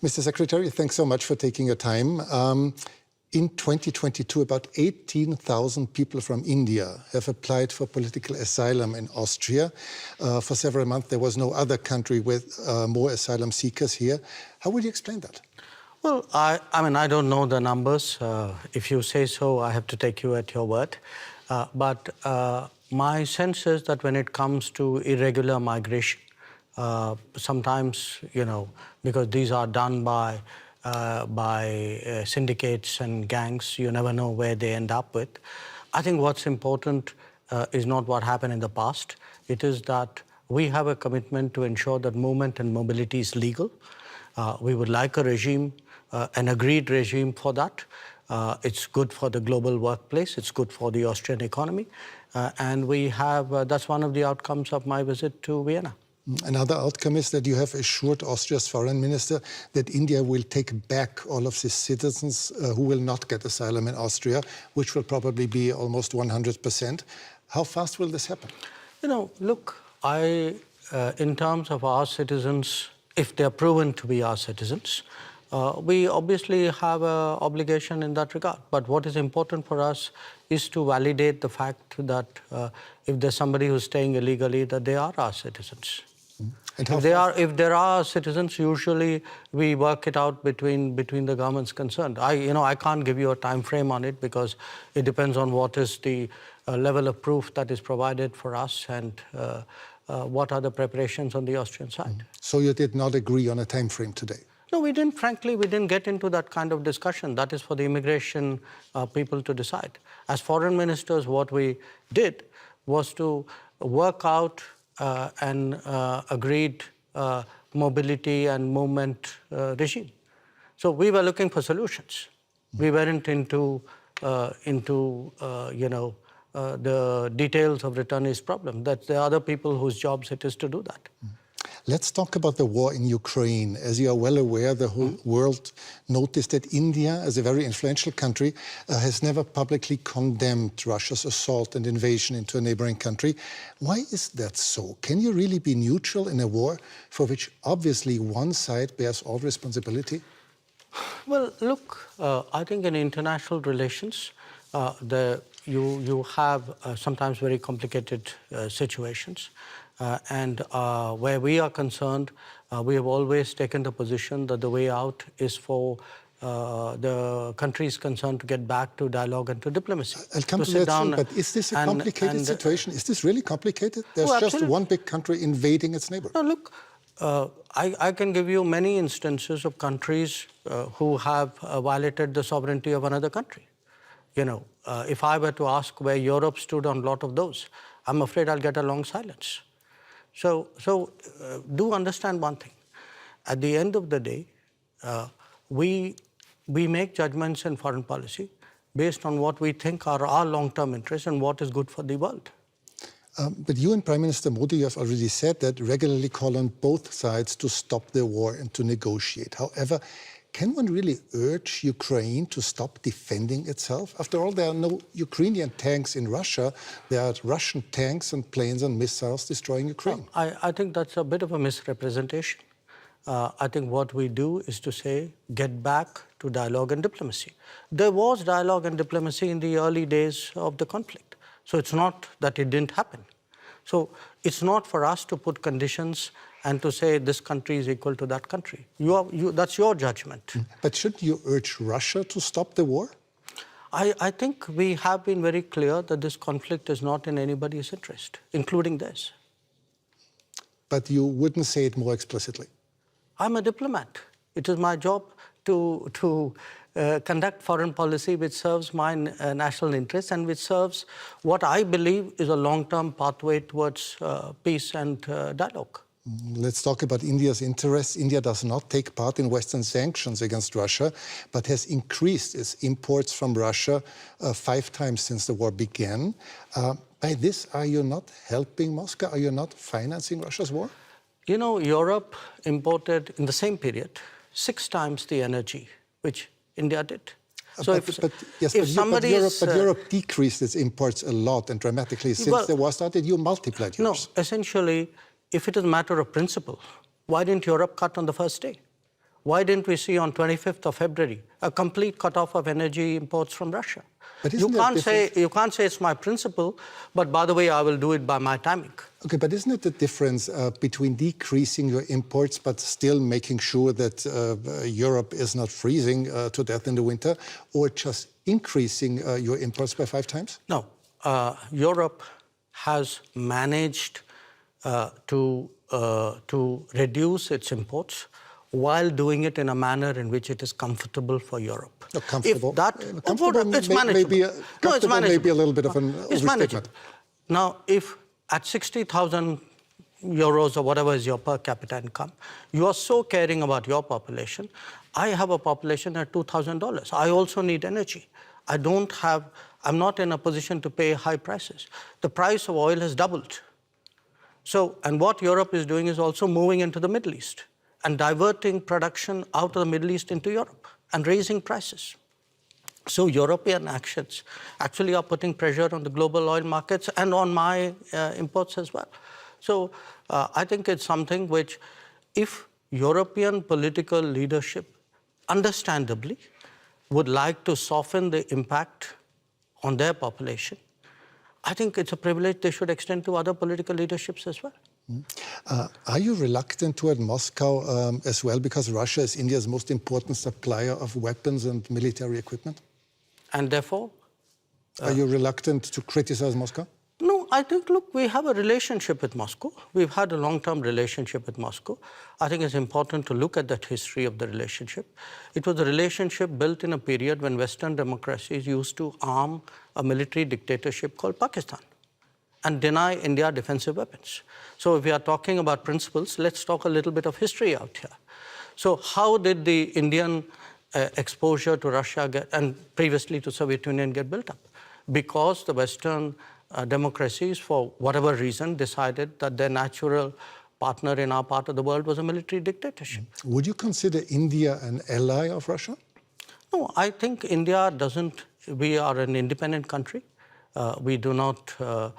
Mr. Secretary, thanks so much for taking your time. In 2022, about 18,000 people from India have applied for political asylum in Austria. For several months, there was no other country with more asylum seekers here. How would you explain that? Well, I mean, I don't know the numbers. If you say so, I have to take you at your word. But my sense is that when it comes to irregular migration, sometimes, because these are done by syndicates and gangs, you never know where they end up with. I think what's important is not what happened in the past. It is that we have a commitment to ensure that movement and mobility is legal. We would like a regime, an agreed regime for that. It's good for the global workplace. It's good for the Austrian economy. And we have, that's one of the outcomes of my visit to Vienna. Another outcome is that you have assured Austria's foreign minister that India will take back all of the citizens who will not get asylum in Austria, which will probably be almost 100%. How fast will this happen? Look, in terms of our citizens, if they're proven to be our citizens, we obviously have an obligation in that regard. But what is important for us is to validate the fact that if there's somebody who's staying illegally, that they are our citizens. If there are citizens, usually we work it out between the governments concerned. I can't give you a time frame on it because it depends on what is the level of proof that is provided for us and what are the preparations on the Austrian side. So you did not agree on a time frame today? No, we didn't. Frankly, we didn't get into that kind of discussion. That is for the immigration people to decide. As foreign ministers, what we did was to work out an agreed mobility and movement regime. So we were looking for solutions. We weren't into the details of returnees' problem. That there are other people whose jobs it is to do that. Let's talk about the war in Ukraine. As you are well aware, the whole world noticed that India, as a very influential country, has never publicly condemned Russia's assault and invasion into a neighboring country. Why is that so? Can you really be neutral in a war for which obviously one side bears all responsibility? Well, look, I think in international relations, you have sometimes very complicated situations. And where we are concerned, we have always taken the position that the way out is for the countries concerned to get back to dialogue and to diplomacy. I'll come to that soon, but is this a complicated situation? Is this really complicated? There's just one big country invading its neighbor. No, look, I can give you many instances of countries who have violated the sovereignty of another country. If I were to ask where Europe stood on a lot of those, I'm afraid I'll get a long silence. So do understand one thing. At the end of the day, we make judgments in foreign policy based on what we think are our long-term interests and what is good for the world. But you and Prime Minister Modi have already said that regularly call on both sides to stop the war and to negotiate. However, can one really urge Ukraine to stop defending itself? After all, there are no Ukrainian tanks in Russia. There are Russian tanks and planes and missiles destroying Ukraine. I think that's a bit of a misrepresentation. I think what we do is to say, get back to dialogue and diplomacy. There was dialogue and diplomacy in the early days of the conflict. So it's not that it didn't happen. So it's not for us to put conditions and to say this country is equal to that country. That's your judgment. But shouldn't you urge Russia to stop the war? I think we have been very clear that this conflict is not in anybody's interest, including theirs. But you wouldn't say it more explicitly? I'm a diplomat. It is my job to conduct foreign policy which serves my national interests and which serves what I believe is a long-term pathway towards peace and dialogue. Let's talk about India's interests. India does not take part in Western sanctions against Russia, but has increased its imports from Russia 5 times since the war began. By this, are you not helping Moscow? Are you not financing Russia's war? Europe imported in the same period 6 times the energy which India did. So Europe decreased its imports a lot and dramatically since the war started. You multiplied yours. No, essentially, if it is a matter of principle, why didn't Europe cut on the first day? Why didn't we see on 25th of February a complete cutoff of energy imports from Russia? But You can't say it's my principle, but by the way, I will do it by my timing. Okay, but isn't it the difference between decreasing your imports but still making sure that Europe is not freezing to death in the winter, or just increasing your imports by 5 times? No, Europe has managed to reduce its imports while doing it in a manner in which it is comfortable for Europe. Comfortable? If that, comfortable it's manageable. No, it's manageable. Maybe a little bit of an It's manageable. Now, if at 60,000 euros or whatever is your per capita income, you are so caring about your population. I have a population at $2,000. I also need energy. I'm not in a position to pay high prices. The price of oil has doubled. So, and what Europe is doing is also moving into the Middle East and diverting production out of the Middle East into Europe and raising prices. So European actions actually are putting pressure on the global oil markets and on my imports as well. So I think it's something which, if European political leadership understandably would like to soften the impact on their population, I think it's a privilege they should extend to other political leaderships as well. Are you reluctant toward Moscow as well, because Russia is India's most important supplier of weapons and military equipment? And therefore? Are you reluctant to criticize Moscow? No, I think, look, we have a relationship with Moscow. We've had a long-term relationship with Moscow. I think it's important to look at that history of the relationship. It was a relationship built in a period when Western democracies used to arm a military dictatorship called Pakistan and deny India defensive weapons. So if we are talking about principles, let's talk a little bit of history out here. So how did the Indian exposure to Russia and previously to Soviet Union get built up? Because the Western democracies, for whatever reason, decided that their natural partner in our part of the world was a military dictatorship. Would you consider India an ally of Russia? No, I think India doesn't. We are an independent country. We do not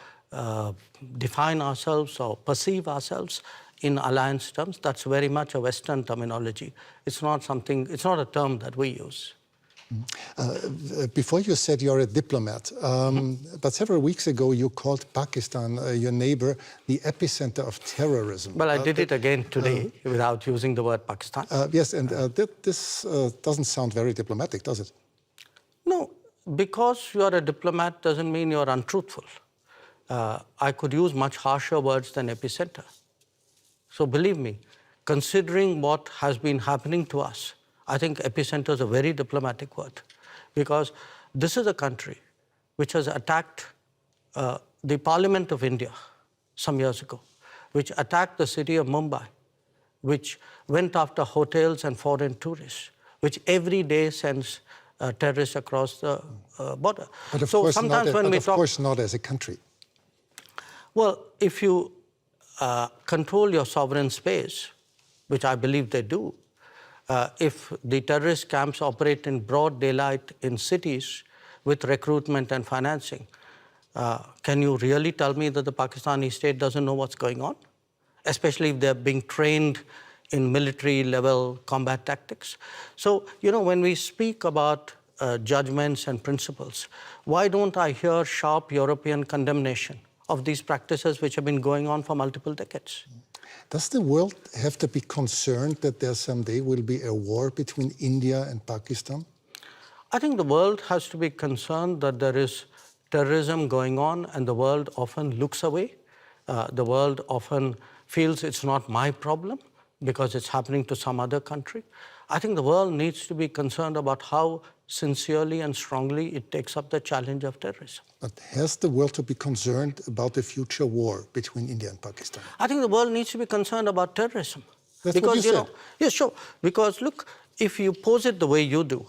define ourselves or perceive ourselves in alliance terms. That's very much a Western terminology. It's not a term that we use. Before you said you're a diplomat, but several weeks ago you called Pakistan, your neighbor, the epicenter of terrorism. Well, I did it again today without using the word Pakistan. Yes, and this doesn't sound very diplomatic, does it? No, because you are a diplomat doesn't mean you're untruthful. I could use much harsher words than epicenter. So believe me, considering what has been happening to us, I think epicenter is a very diplomatic word, because this is a country which has attacked the Parliament of India some years ago, which attacked the city of Mumbai, which went after hotels and foreign tourists, which every day sends terrorists across the border. But of course not as a country. Well, if you control your sovereign space, which I believe they do, if the terrorist camps operate in broad daylight in cities with recruitment and financing, can you really tell me that the Pakistani state doesn't know what's going on? Especially if they're being trained in military-level combat tactics. So, you know, when we speak about judgments and principles, why don't I hear sharp European condemnation of these practices which have been going on for multiple decades? Does the world have to be concerned that there someday will be a war between India and Pakistan? I think the world has to be concerned that there is terrorism going on, and the world often looks away. The world often feels it's not my problem because it's happening to some other country. I think the world needs to be concerned about how sincerely and strongly it takes up the challenge of terrorism. But has the world to be concerned about the future war between India and Pakistan? I think the world needs to be concerned about terrorism. That's because, what you said. Yeah, sure. Because look, if you pose it the way you do,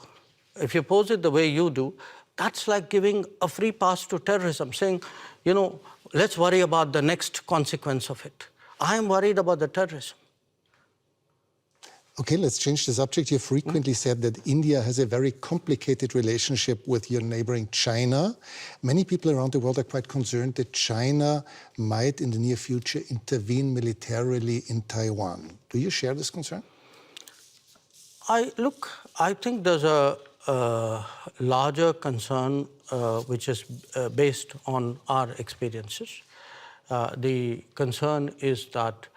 that's like giving a free pass to terrorism, saying, you know, let's worry about the next consequence of it. I am worried about the terrorism. Okay, let's change the subject. You frequently said that India has a very complicated relationship with your neighboring China. Many people around the world are quite concerned that China might, in the near future, intervene militarily in Taiwan. Do you share this concern? I think there's a larger concern which is based on our experiences. The concern is that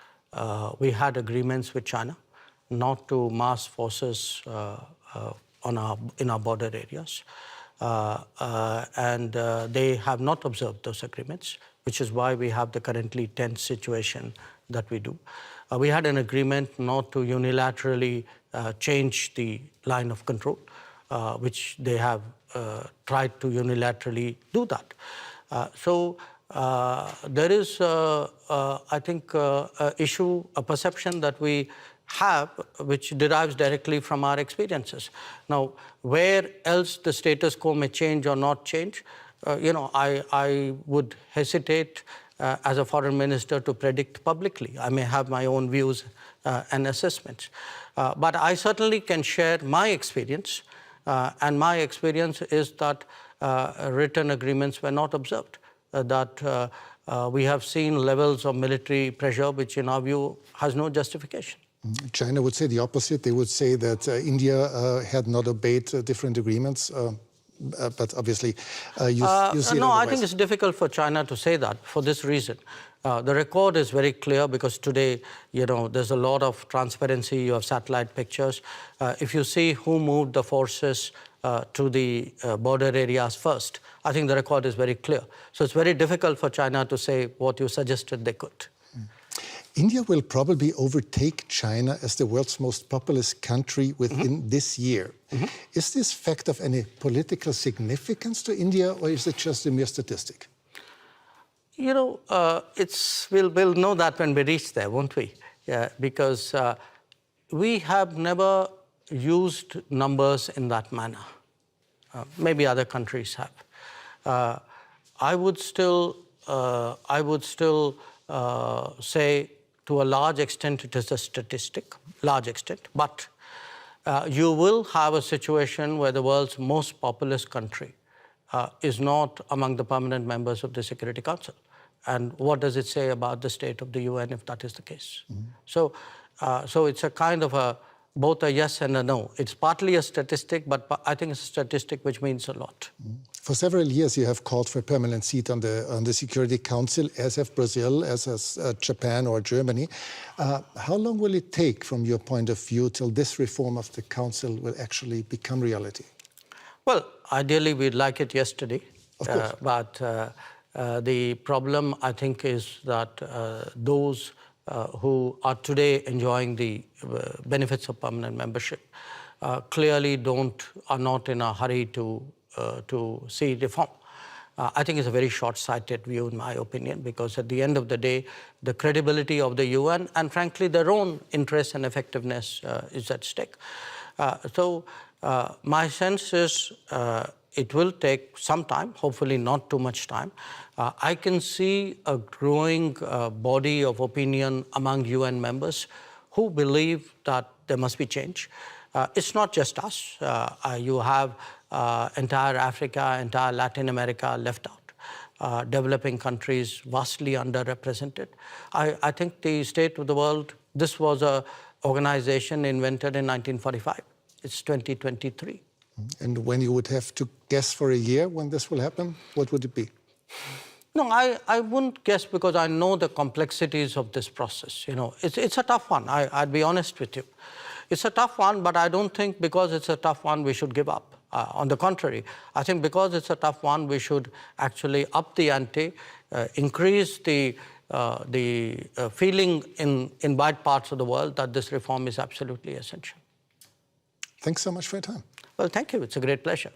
we had agreements with China not to mass forces in our border areas. And they have not observed those agreements, which is why we have the currently tense situation that we do. We had an agreement not to unilaterally change the line of control, which they have tried to unilaterally do that. So there is, I think, a perception that we have, which derives directly from our experiences. Now, where else the status quo may change or not change, I would hesitate as a foreign minister to predict publicly. I may have my own views and assessments. But I certainly can share my experience, and my experience is that written agreements were not observed, that we have seen levels of military pressure which in our view has no justification. China would say the opposite. They would say that India had not obeyed different agreements, but obviously you see No, I think it's difficult for China to say that for this reason. The record is very clear because today, there's a lot of transparency. You have satellite pictures. If you see who moved the forces to the border areas first, I think the record is very clear. So it's very difficult for China to say what you suggested they could. India will probably overtake China as the world's most populous country within this year. Is this fact of any political significance to India, or is it just a mere statistic? We'll know that when we reach there, won't we? Yeah, because we have never used numbers in that manner. Maybe other countries have. I would still say, to a large extent, it is a statistic, but you will have a situation where the world's most populous country is not among the permanent members of the Security Council. And what does it say about the state of the UN if that is the case? So it's a kind of both a yes and a no. It's partly a statistic, but I think it's a statistic which means a lot. For several years, you have called for a permanent seat on the Security Council, as have Brazil, as has Japan or Germany. How long will it take, from your point of view, till this reform of the Council will actually become reality? Well, ideally, we'd like it yesterday. Of course. But the problem, I think, is that those who are today enjoying the benefits of permanent membership clearly are not in a hurry to see reform. I think it's a very short-sighted view, in my opinion, because at the end of the day, the credibility of the UN and, frankly, their own interest and effectiveness is at stake. So my sense is it will take some time, hopefully not too much time. I can see a growing body of opinion among UN members who believe that there must be change. It's not just us. You have entire Africa, entire Latin America left out. Developing countries vastly underrepresented. I think the state of the world, this was an organization invented in 1945. It's 2023. And when you would have to guess for a year when this will happen, what would it be? No, I wouldn't guess, because I know the complexities of this process. It's a tough one. I'd be honest with you. It's a tough one, but I don't think because it's a tough one we should give up. On the contrary, I think because it's a tough one, we should actually up the ante, increase the feeling in wide parts of the world that this reform is absolutely essential. Thanks so much for your time. Well, thank you. It's a great pleasure.